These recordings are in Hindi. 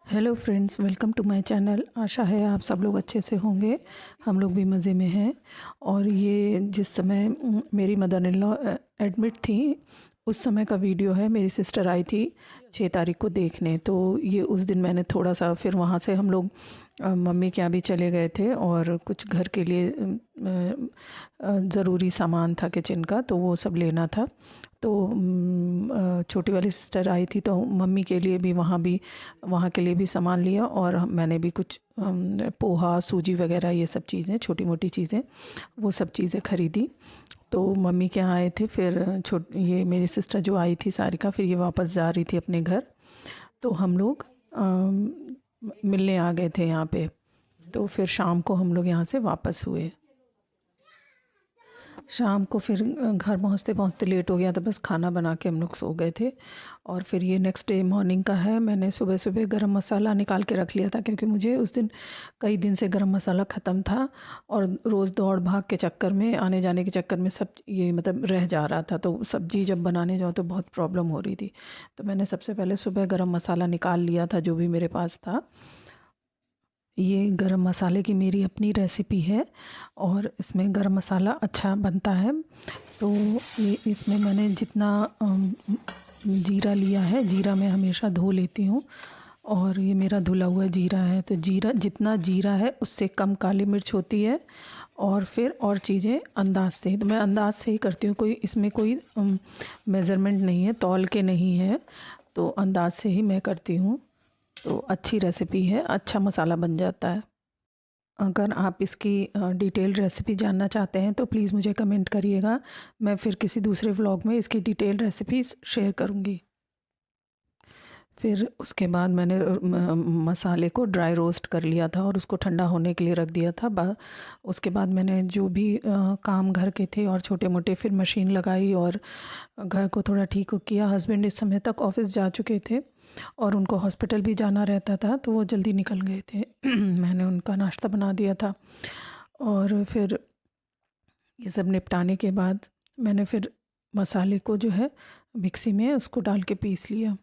Hello friends, welcome to my channel. आशा है आप सब लोग अच्छे से होंगे। हम लोग भी मज़े में हैं। और ये जिस समय मेरी मदर इन लॉ एडमिट थी, उस समय का वीडियो है। मेरी सिस्टर आई थी 6 तारीख को देखने, तो ये उस दिन मैंने थोड़ा सा, फिर वहाँ से हम लोग मम्मी के यहाँ भी चले गए थे और कुछ घर के लिए ज़रूरी सामान था किचन का, तो वो सब लेना था। तो छोटी वाली सिस्टर आई थी, तो मम्मी के लिए भी वहाँ के लिए भी सामान लिया, और मैंने भी कुछ पोहा सूजी वगैरह ये सब चीज़ें, छोटी मोटी चीज़ें, वो सब चीज़ें ख़रीदी। तो मम्मी के यहाँ आए थे, फिर ये मेरी सिस्टर जो आई थी सारिका, फिर ये वापस जा रही थी अपने घर, तो हम लोग मिलने आ गए थे यहाँ पे। तो फिर शाम को हम लोग यहाँ से वापस हुए। शाम को फिर घर पहुँचते पहुँचते लेट हो गया, तो बस खाना बना के हम लोग सो गए थे। और फिर ये नेक्स्ट डे मॉर्निंग का है। मैंने सुबह सुबह गरम मसाला निकाल के रख लिया था, क्योंकि मुझे उस दिन कई दिन से गरम मसाला ख़त्म था, और रोज़ दौड़ भाग के चक्कर में, आने जाने के चक्कर में सब ये मतलब रह जा रहा था। तो सब्ज़ी जब बनाने जाओ तो बहुत प्रॉब्लम हो रही थी। तो मैंने सबसे पहले सुबह गरम मसाला निकाल लिया था, जो भी मेरे पास था। ये गरम मसाले की मेरी अपनी रेसिपी है, और इसमें गरम मसाला अच्छा बनता है। तो ये इसमें मैंने जितना जीरा लिया है, जीरा मैं हमेशा धो लेती हूँ, और ये मेरा धुला हुआ जीरा है। तो जीरा, जितना जीरा है उससे कम काली मिर्च होती है। और फिर और चीज़ें अंदाज से, तो मैं अंदाज से ही करती हूँ, कोई इसमें कोई मेज़रमेंट नहीं है, तौल के नहीं है, तो अंदाज से ही मैं करती हूँ। तो अच्छी रेसिपी है, अच्छा मसाला बन जाता है। अगर आप इसकी डिटेल्ड रेसिपी जानना चाहते हैं तो प्लीज़ मुझे कमेंट करिएगा। मैं फिर किसी दूसरे व्लॉग में इसकी डिटेल्ड रेसिपीज़ शेयर करूँगी। फिर उसके बाद मैंने मसाले को ड्राई रोस्ट कर लिया था, और उसको ठंडा होने के लिए रख दिया था। उसके बाद मैंने जो भी काम घर के थे और छोटे मोटे, फिर मशीन लगाई और घर को थोड़ा ठीक किया। हस्बैंड इस समय तक ऑफ़िस जा चुके थे, और उनको हॉस्पिटल भी जाना रहता था, तो वो जल्दी निकल गए थे। मैंने उनका नाश्ता बना दिया था, और फिर ये सब निपटाने के बाद मैंने फिर मसाले को जो है मिक्सी में उसको डाल के पीस लिया।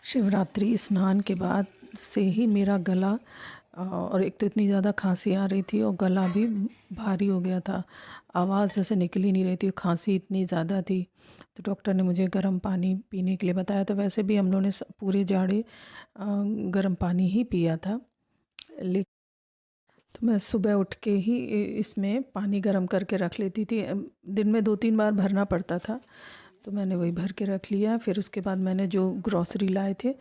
शिवरात्रि स्नान के बाद से ही मेरा गला, और एक तो इतनी ज़्यादा खांसी आ रही थी, और गला भी भारी हो गया था। आवाज़ जैसे निकल ही नहीं रही थी, खांसी इतनी ज़्यादा थी। तो डॉक्टर ने मुझे गर्म पानी पीने के लिए बताया। तो वैसे भी हम लोगों ने पूरे जाड़े गर्म पानी ही पिया था। लेकिन तो मैं सुबह उठ के ही इसमें पानी गर्म करके रख लेती थी। दिन में 2-3 बार भरना पड़ता था, तो मैंने वही भर के रख लिया। फिर उसके बाद मैंने जो ग्रॉसरी लाए थे,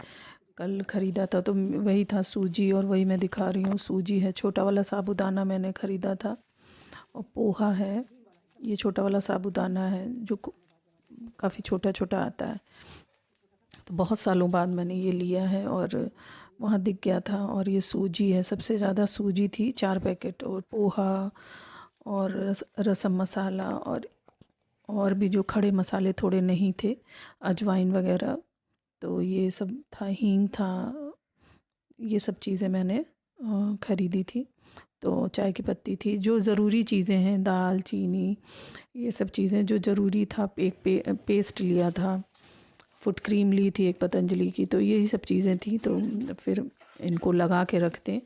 कल ख़रीदा था, तो वही था सूजी, और वही मैं दिखा रही हूँ। सूजी है, छोटा वाला साबूदाना मैंने ख़रीदा था, और पोहा है। ये छोटा वाला साबूदाना है जो काफ़ी छोटा छोटा आता है। तो बहुत सालों बाद मैंने ये लिया है, और वहाँ दिख गया था। और ये सूजी है, सबसे ज़्यादा सूजी थी, 4 पैकेट, और पोहा, और रसम मसाला, और भी जो खड़े मसाले थोड़े नहीं थे, अजवाइन वगैरह, तो ये सब था, हींग था। ये सब चीज़ें मैंने ख़रीदी थी। तो चाय की पत्ती थी, जो ज़रूरी चीज़ें हैं, दाल चीनी, ये सब चीज़ें जो ज़रूरी था। एक पेस्ट लिया था, फुट क्रीम ली थी एक पतंजलि की। तो यही सब चीज़ें थी। तो फिर इनको लगा के रखते,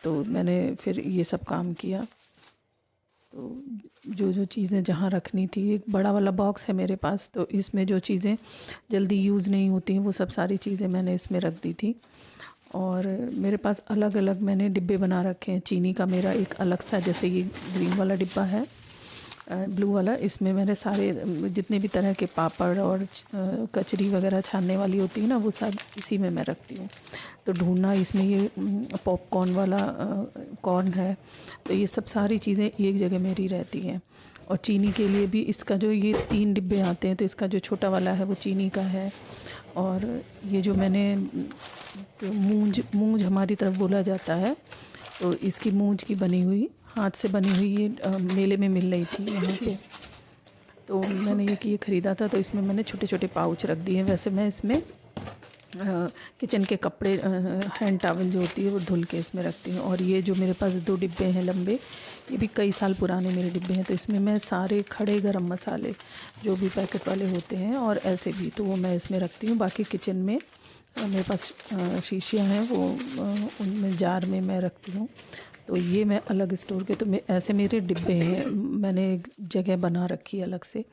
तो मैंने फिर ये सब काम किया। तो जो जो चीज़ें जहाँ रखनी थी, एक बड़ा वाला बॉक्स है मेरे पास, तो इसमें जो चीज़ें जल्दी यूज़ नहीं होती हैं वो सब सारी चीज़ें मैंने इसमें रख दी थी। और मेरे पास अलग अलग मैंने डिब्बे बना रखे हैं। चीनी का मेरा एक अलग सा, जैसे ये ग्रीन वाला डिब्बा है, ब्लू वाला, इसमें मैंने सारे जितने भी तरह के पापड़ और कचरी वगैरह छानने वाली होती है ना, वो सब इसी में मैं रखती हूँ। तो ढूंढना, इसमें ये पॉपकॉर्न वाला कॉर्न है, तो ये सब सारी चीज़ें एक जगह मेरी रहती हैं। और चीनी के लिए भी इसका जो ये 3 डिब्बे आते हैं, तो इसका जो छोटा वाला है वो चीनी का है। और ये जो मैंने मूंज हमारी तरफ बोला जाता है, तो इसकी मूंज की बनी हुई, हाथ से बनी हुई, ये मेले में मिल रही थी यहाँ पे, तो मैंने ये ख़रीदा था। तो इसमें मैंने छोटे छोटे पाउच रख दिए। वैसे मैं इसमें किचन के कपड़े, हैंड टॉवल जो होती है वो धुल के इसमें रखती हूँ। और ये जो मेरे पास 2 डिब्बे हैं लंबे, ये भी कई साल पुराने मेरे डिब्बे हैं, तो इसमें मैं सारे खड़े गरम मसाले जो भी पैकेट वाले होते हैं और ऐसे भी, तो वो मैं इसमें रखती हूँ। बाकी किचन में मेरे पास शीशियाँ हैं, वो उनमें जार में मैं रखती हूँ। तो ये मैं अलग स्टोर के, तो मैं ऐसे मेरे डिब्बे हैं, मैंने एक जगह बना रखी है अलग से,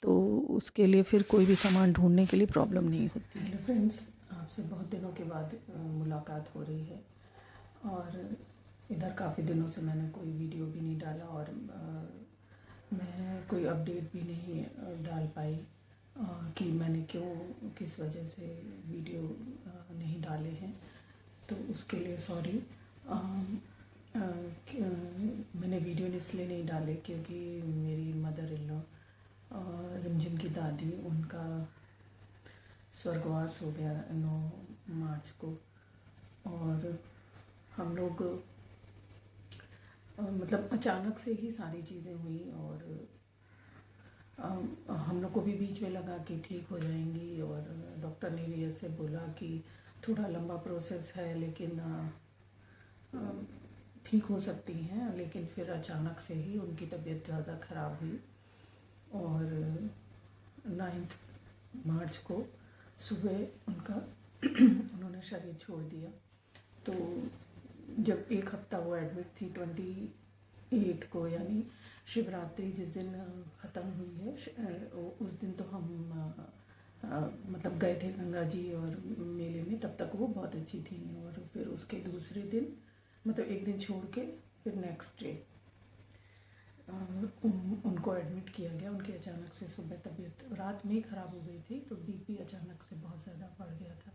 तो उसके लिए फिर कोई भी सामान ढूंढने के लिए प्रॉब्लम नहीं होती। हेलो फ्रेंड्स, आपसे बहुत दिनों के बाद मुलाकात हो रही है। और इधर काफ़ी दिनों से मैंने कोई वीडियो भी नहीं डाला, और मैं कोई अपडेट भी नहीं डाल पाई कि मैंने क्यों, किस वजह से वीडियो नहीं डाले हैं, तो उसके लिए सॉरी। मैंने वीडियो इसलिए नहीं डाले क्योंकि मेरी मदर इन लॉ, रिमझिम की दादी, उनका स्वर्गवास हो गया 9 मार्च को। और हम लोग मतलब अचानक से ही सारी चीज़ें हुई, और हम लोग को भी बीच में लगा कि ठीक हो जाएंगी, और डॉक्टर ने भी ऐसे बोला कि थोड़ा लंबा प्रोसेस है, लेकिन ठीक हो सकती हैं। लेकिन फिर अचानक से ही उनकी तबीयत ज़्यादा ख़राब हुई, और 9 मार्च को सुबह उनका उन्होंने शरीर छोड़ दिया। तो जब एक हफ़्ता वो एडमिट थी, 28 को, यानी शिवरात्रि जिस दिन ख़त्म हुई है, उस दिन तो हम मतलब गए थे गंगा जी और मेले में, तब तक वो बहुत अच्छी थी। और फिर उसके दूसरे दिन, मतलब एक दिन छोड़ के, फिर नेक्स्ट डे उनको एडमिट किया गया। उनकी अचानक से सुबह तबीयत रात में ही ख़राब हो गई थी, तो बीपी अचानक से बहुत ज़्यादा बढ़ गया था,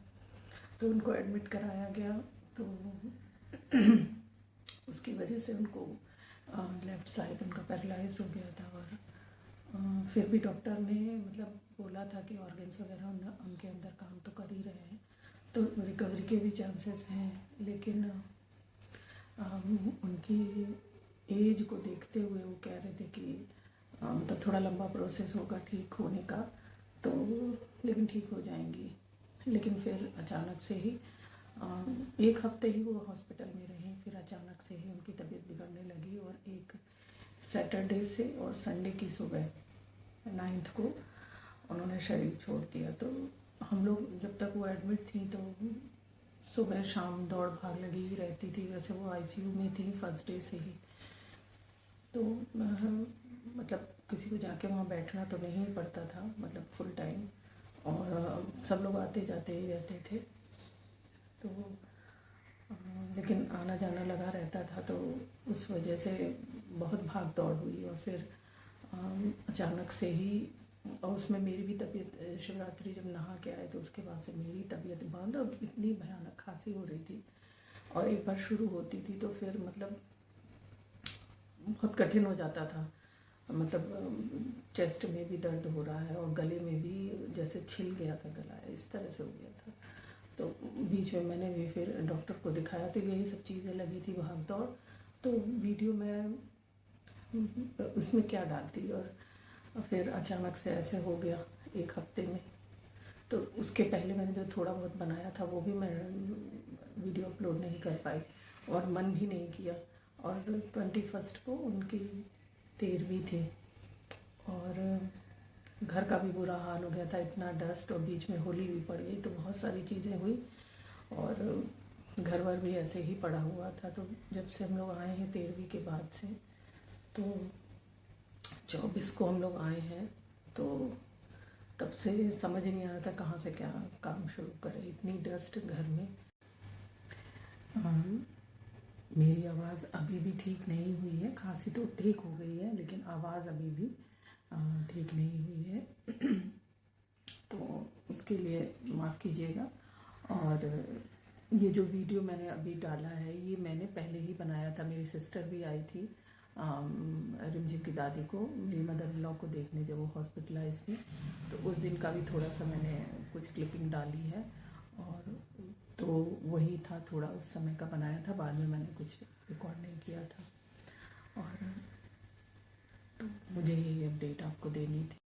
तो उनको एडमिट कराया गया। तो उसकी वजह से उनको लेफ़्ट साइड उनका पैरालाइज्ड हो गया था। और फिर भी डॉक्टर ने मतलब बोला था कि ऑर्गन्स वगैरह उनके अंदर काम तो कर ही रहे हैं, तो रिकवरी के भी चांसेस हैं। लेकिन उनकी एज को देखते हुए वो कह रहे थे कि मतलब थोड़ा लंबा प्रोसेस होगा ठीक होने का, तो लेकिन ठीक हो जाएंगी। लेकिन फिर अचानक से ही 1 हफ्ते ही वो हॉस्पिटल में रही, फिर अचानक से ही उनकी तबीयत बिगड़ने लगी। और एक सैटरडे से और संडे की सुबह 9 को उन्होंने शरीर छोड़ दिया। तो हम लोग जब तक वो एडमिट थी, तो सुबह शाम दौड़ भाग लगी ही रहती थी। वैसे वो आईसीयू में थी फर्स्ट डे से ही, तो मतलब किसी को जाके वहाँ बैठना तो नहीं पड़ता था, मतलब फुल टाइम, और सब लोग आते जाते ही रहते थे। तो लेकिन आना जाना लगा रहता था, तो उस वजह से बहुत भाग दौड़ हुई। और फिर अचानक से ही, और उसमें मेरी भी तबीयत, शिवरात्रि जब नहा के आए तो उसके बाद से मेरी तबीयत बंद, और इतनी भयानक खांसी हो रही थी, और एक बार शुरू होती थी तो फिर मतलब बहुत कठिन हो जाता था। मतलब चेस्ट में भी दर्द हो रहा है, और गले में भी जैसे छिल गया था गला, इस तरह से हो गया था। तो बीच में मैंने भी फिर डॉक्टर को दिखाया, तो यही सब चीज़ें लगी थी भाग दौड़। तो वीडियो में उसमें क्या डालती, और फिर अचानक से ऐसे हो गया 1 हफ्ते में। तो उसके पहले मैंने जो थोड़ा बहुत बनाया था वो भी मैं वीडियो अपलोड नहीं कर पाई, और मन भी नहीं किया। और 21 को उनकी 13वीं थी, और घर का भी बुरा हाल हो गया था, इतना डस्ट, और बीच में होली भी पड़ गई, तो बहुत सारी चीज़ें हुई, और घर वर भी ऐसे ही पड़ा हुआ था। तो जब से हम लोग आए हैं 13वीं के बाद से, तो 24 को हम लोग आए हैं, तो तब से समझ ही नहीं आ रहा था कहाँ से क्या काम शुरू करें, इतनी डस्ट घर में। मेरी आवाज़ अभी भी ठीक नहीं हुई है, खांसी तो ठीक हो गई है लेकिन आवाज़ अभी भी ठीक नहीं हुई है। तो उसके लिए माफ़ कीजिएगा। और ये जो वीडियो मैंने अभी डाला है ये मैंने पहले ही बनाया था। मेरी सिस्टर भी आई थी रिमझिम की दादी को, मेरी मदर इन लॉ को देखने जब वो हॉस्पिटलाइज थी, तो उस दिन का भी थोड़ा सा मैंने कुछ क्लिपिंग डाली है। और तो वही था, थोड़ा उस समय का बनाया था, बाद में मैंने कुछ रिकॉर्ड नहीं किया था। और तो मुझे यही अपडेट आपको देनी थी।